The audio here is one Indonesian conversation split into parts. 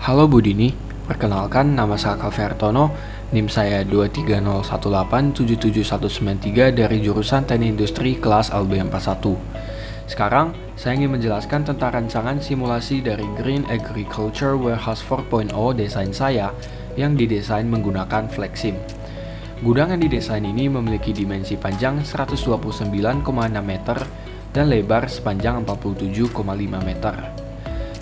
Halo Bu Dini, perkenalkan nama saya Calvertono, NIM saya 23018779193 dari jurusan Teknik Industri kelas LB41. Sekarang, saya ingin menjelaskan tentang rancangan simulasi dari Green Agriculture Warehouse 4.0 desain saya yang didesain menggunakan Flexim. Gudang yang didesain ini memiliki dimensi panjang 129,6 meter dan lebar sepanjang 47,5 meter.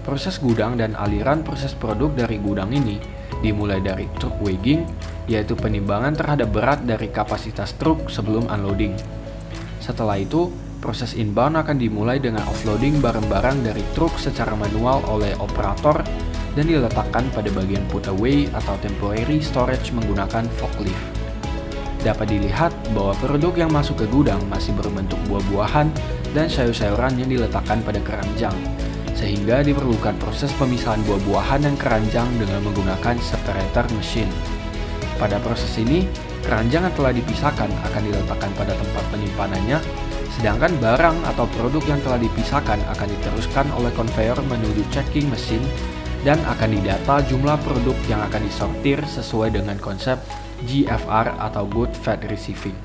Proses gudang dan aliran proses produk dari gudang ini dimulai dari truck weighing, yaitu penimbangan terhadap berat dari kapasitas truk sebelum unloading. Setelah itu, proses inbound akan dimulai dengan offloading barang-barang dari truk secara manual oleh operator dan diletakkan pada bagian put away atau temporary storage menggunakan forklift. Dapat dilihat bahwa produk yang masuk ke gudang masih berbentuk buah-buahan dan sayur-sayuran yang diletakkan pada keranjang, sehingga diperlukan proses pemisahan buah-buahan dan keranjang dengan menggunakan separator machine. Pada proses ini, keranjang yang telah dipisahkan akan diletakkan pada tempat penyimpanannya, sedangkan barang atau produk yang telah dipisahkan akan diteruskan oleh konveyor menuju checking mesin dan akan didata jumlah produk yang akan disortir sesuai dengan konsep GFR atau Good Fat Receiving.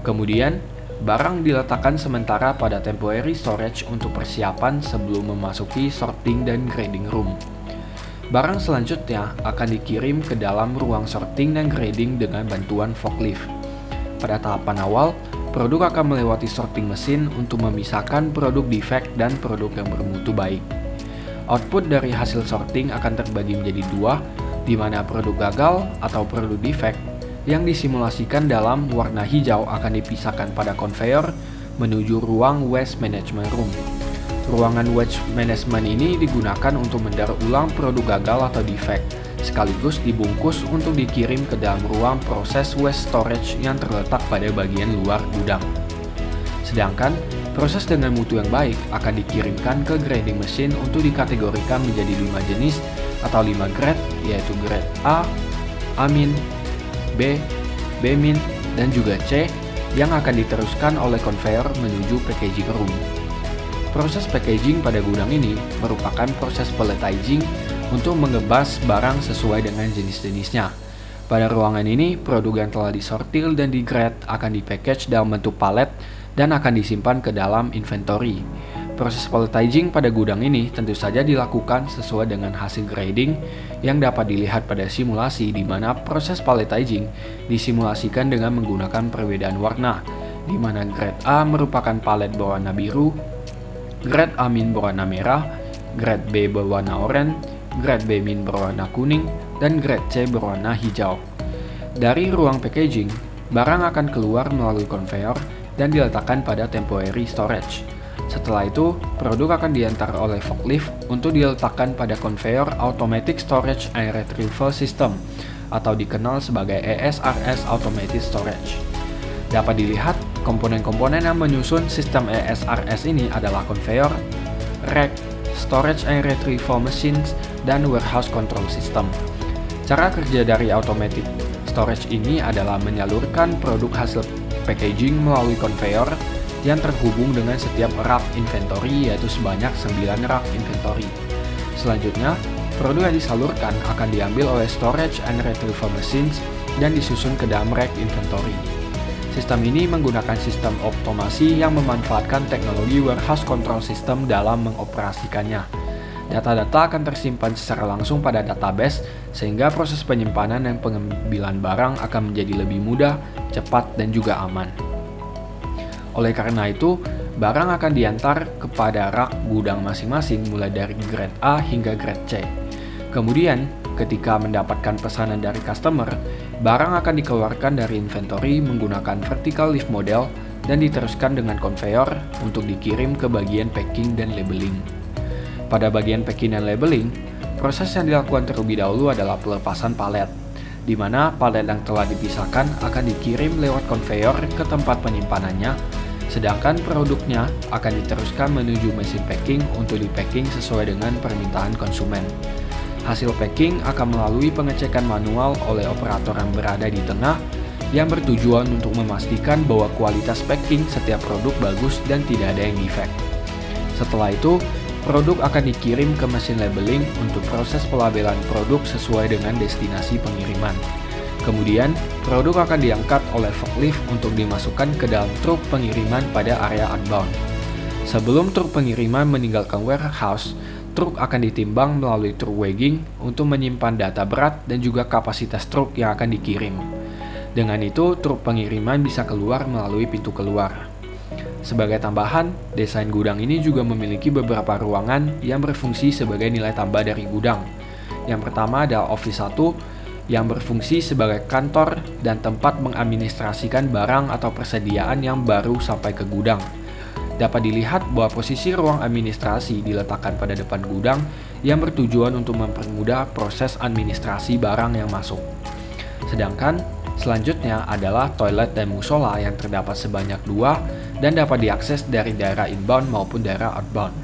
Kemudian, barang diletakkan sementara pada temporary storage untuk persiapan sebelum memasuki sorting dan grading room. Barang selanjutnya akan dikirim ke dalam ruang sorting dan grading dengan bantuan forklift. Pada tahapan awal, produk akan melewati sorting mesin untuk memisahkan produk defect dan produk yang bermutu baik. Output dari hasil sorting akan terbagi menjadi dua, di mana produk gagal atau produk defect yang disimulasikan dalam warna hijau akan dipisahkan pada konveyor menuju ruang waste management room. Ruangan waste management ini digunakan untuk mendaur ulang produk gagal atau defect, sekaligus dibungkus untuk dikirim ke dalam ruang proses waste storage yang terletak pada bagian luar gudang. Sedangkan, proses dengan mutu yang baik akan dikirimkan ke grading machine untuk dikategorikan menjadi 5 jenis atau 5 grade, yaitu grade A, A-, B, B-, dan juga C yang akan diteruskan oleh konveyor menuju packaging room. Proses packaging pada gudang ini merupakan proses palletizing untuk mengebas barang sesuai dengan jenis-jenisnya. Pada ruangan ini, produk yang telah disortir dan digrade akan dipackage dalam bentuk palet dan akan disimpan ke dalam inventory. Proses palletizing pada gudang ini tentu saja dilakukan sesuai dengan hasil grading yang dapat dilihat pada simulasi, di mana proses palletizing disimulasikan dengan menggunakan perbedaan warna, di mana grade A merupakan palet berwarna biru, grade A- berwarna merah, grade B berwarna oranye, grade B- berwarna kuning, dan grade C berwarna hijau. Dari ruang packaging, barang akan keluar melalui konveyor dan diletakkan pada temporary storage. Setelah itu, produk akan diantar oleh forklift untuk diletakkan pada konveyor Automatic Storage and Retrieval System atau dikenal sebagai ESRS Automated Storage. Dapat dilihat, komponen-komponen yang menyusun sistem ESRS ini adalah konveyor, rack, storage and retrieval machines, dan warehouse control system. Cara kerja dari automatic storage ini adalah menyalurkan produk hasil packaging melalui konveyor yang terhubung dengan setiap rak inventory, yaitu sebanyak 9 rak inventory. Selanjutnya, produk yang disalurkan akan diambil oleh storage and retrieval machines dan disusun ke dalam rack inventory. Sistem ini menggunakan sistem otomasi yang memanfaatkan teknologi warehouse control system dalam mengoperasikannya. Data-data akan tersimpan secara langsung pada database, sehingga proses penyimpanan dan pengambilan barang akan menjadi lebih mudah, cepat, dan juga aman. Oleh karena itu, barang akan diantar kepada rak gudang masing-masing mulai dari grade A hingga grade C. Kemudian, ketika mendapatkan pesanan dari customer, barang akan dikeluarkan dari inventory menggunakan vertical lift model dan diteruskan dengan konveyor untuk dikirim ke bagian packing dan labeling. Pada bagian packing dan labeling, proses yang dilakukan terlebih dahulu adalah pelepasan palet, di mana palet yang telah dipisahkan akan dikirim lewat konveyor ke tempat penyimpanannya, sedangkan produknya akan diteruskan menuju mesin packing untuk di-packing sesuai dengan permintaan konsumen. Hasil packing akan melalui pengecekan manual oleh operator yang berada di tengah, yang bertujuan untuk memastikan bahwa kualitas packing setiap produk bagus dan tidak ada yang defect. Setelah itu, Produk akan dikirim ke mesin labeling untuk proses pelabelan produk sesuai dengan destinasi pengiriman. Kemudian, produk akan diangkat oleh forklift untuk dimasukkan ke dalam truk pengiriman pada area outbound. Sebelum truk pengiriman meninggalkan warehouse, truk akan ditimbang melalui truk weighing untuk menyimpan data berat dan juga kapasitas truk yang akan dikirim. Dengan itu, truk pengiriman bisa keluar melalui pintu keluar. Sebagai tambahan, desain gudang ini juga memiliki beberapa ruangan yang berfungsi sebagai nilai tambah dari gudang. Yang pertama adalah Office 1 yang berfungsi sebagai kantor dan tempat mengadministrasikan barang atau persediaan yang baru sampai ke gudang. Dapat dilihat bahwa posisi ruang administrasi diletakkan pada depan gudang yang bertujuan untuk mempermudah proses administrasi barang yang masuk. Sedangkan selanjutnya adalah toilet dan musola yang terdapat sebanyak 2 dan dapat diakses dari daerah inbound maupun daerah outbound.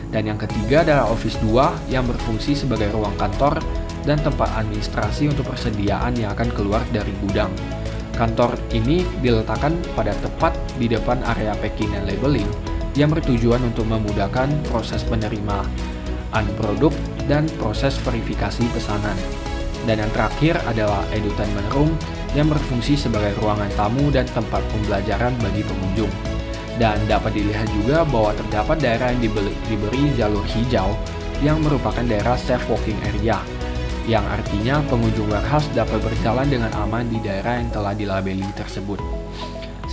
Dan yang ketiga adalah Office 2 yang berfungsi sebagai ruang kantor dan tempat administrasi untuk persediaan yang akan keluar dari gudang. Kantor ini diletakkan pada tepat di depan area packing dan labeling yang bertujuan untuk memudahkan proses penerimaan produk dan proses verifikasi pesanan. Dan yang terakhir adalah Edutainment Room yang berfungsi sebagai ruangan tamu dan tempat pembelajaran bagi pengunjung. Dan dapat dilihat juga bahwa terdapat daerah yang diberi jalur hijau yang merupakan daerah safe walking area, yang artinya pengunjung warehouse dapat berjalan dengan aman di daerah yang telah dilabeli tersebut.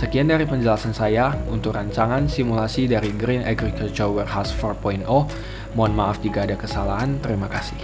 Sekian dari penjelasan saya untuk rancangan simulasi dari Green Agriculture Warehouse 4.0. Mohon maaf jika ada kesalahan. Terima kasih.